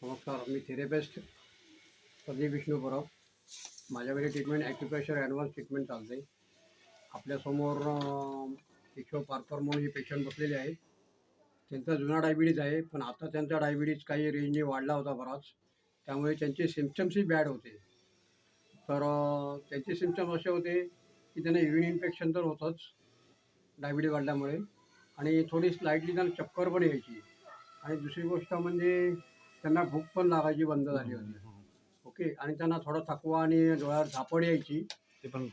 नमस्कार, मी थेरपिस्ट प्रदीप विष्णू परब. माझ्याकडे treatment acupressure advance treatment चालते. आपल्यासमोर केशव पारकर म्हणून हे पेशंट बसलेले आहेत. त्यांचा जुना डायबिटीज आहे, पण आता त्यांचा डायबिटीज काही रेंजने वाढला होता बराच, त्यामुळे त्यांचे सिम्पटम्सही बॅड होते. तर त्यांचे सिम्पटम असे होते की त्यांना युरिन इन्फेक्शन तर होतंच डायबिटीज वाढल्यामुळे, आणि थोडी स्लाइटली त्यांना चक्कर पण यायची, आणि दुसरी गोष्ट म्हणजे त्यांना भूक पण लागायची बंद झाली होती. ओके. आणि त्यांना थोडा थकवा आणि डोळ्यावर झापड यायची. ते पण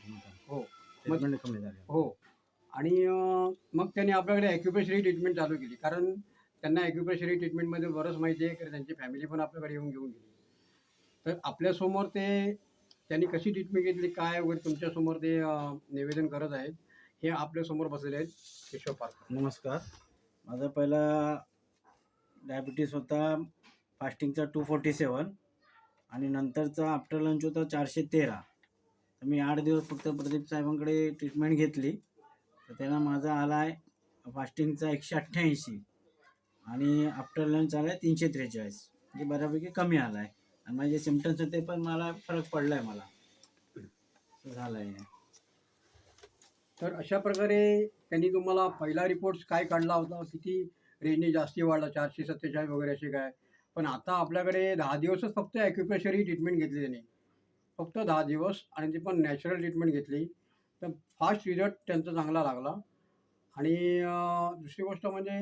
हो. ट्रीटमेंट कमी झाली. हो. आणि मग त्यांनी आपल्याकडे ॲक्युप्रेशर ट्रीटमेंट चालू केली, कारण त्यांना ॲक्युप्रेशर ट्रीटमेंटमध्ये बरंच माहिती आहे, कारण त्यांची फॅमिली पण आपल्याकडे येऊन घेऊन गेली. तर आपल्यासमोर त्यांनी कशी ट्रीटमेंट घेतली काय वगैरे तुमच्यासमोर ते निवेदन करत आहेत. हे आपल्यासमोर बसलेले आहेत केशव पारकर. नमस्कार. माझा पहिला डायबिटीस होता फास्टिंगचा 247 आणि नंतरचा आफ्टर लंच होता 413. तर मी 8 दिवस फक्त प्रदीप साहेबांकडे ट्रीटमेंट घेतली. तर त्यांना माझा आला आहे फास्टिंगचा 188 आणि आफ्टर लंच आला आहे 343, म्हणजे बऱ्यापैकी कमी आला आहे. आणि माझे सिम्पटम्स होते पण मला फरक पडला आहे, मला झालं आहे. तर अशा प्रकारे त्यांनी तुम्हाला पहिला रिपोर्ट काय काढला होता, किती रेंजने जास्ती वाढला, 447 वगैरे असे काय. पण आता आपल्याकडे 10 दिवसच फक्त ॲक्युप्रेशर ही ट्रीटमेंट घेतली त्यांनी, फक्त 10 दिवस, आणि ती पण नॅचरल ट्रीटमेंट घेतली. तर फास्ट रिझल्ट त्यांचा चांगला लागला. आणि दुसरी गोष्ट म्हणजे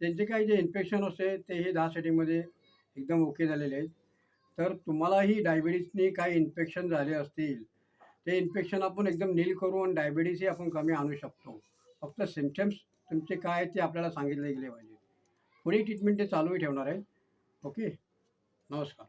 त्यांचे काही जे इन्फेक्शन असते तेही 10 सेटिंगमध्ये एकदम ओके झालेले आहेत. तर तुम्हालाही डायबिटीजने काही इन्फेक्शन झाले असतील, ते इन्फेक्शन आपण एकदम नील करू आणि डायबिटीजही आपण कमी आणू शकतो. फक्त सिम्पटम्स तुमचे काय आहेत ते आपल्याला सांगितले गेले पाहिजे. पुढे ट्रीटमेंट ते चालूही ठेवणार आहे. ओके. नमस्कार.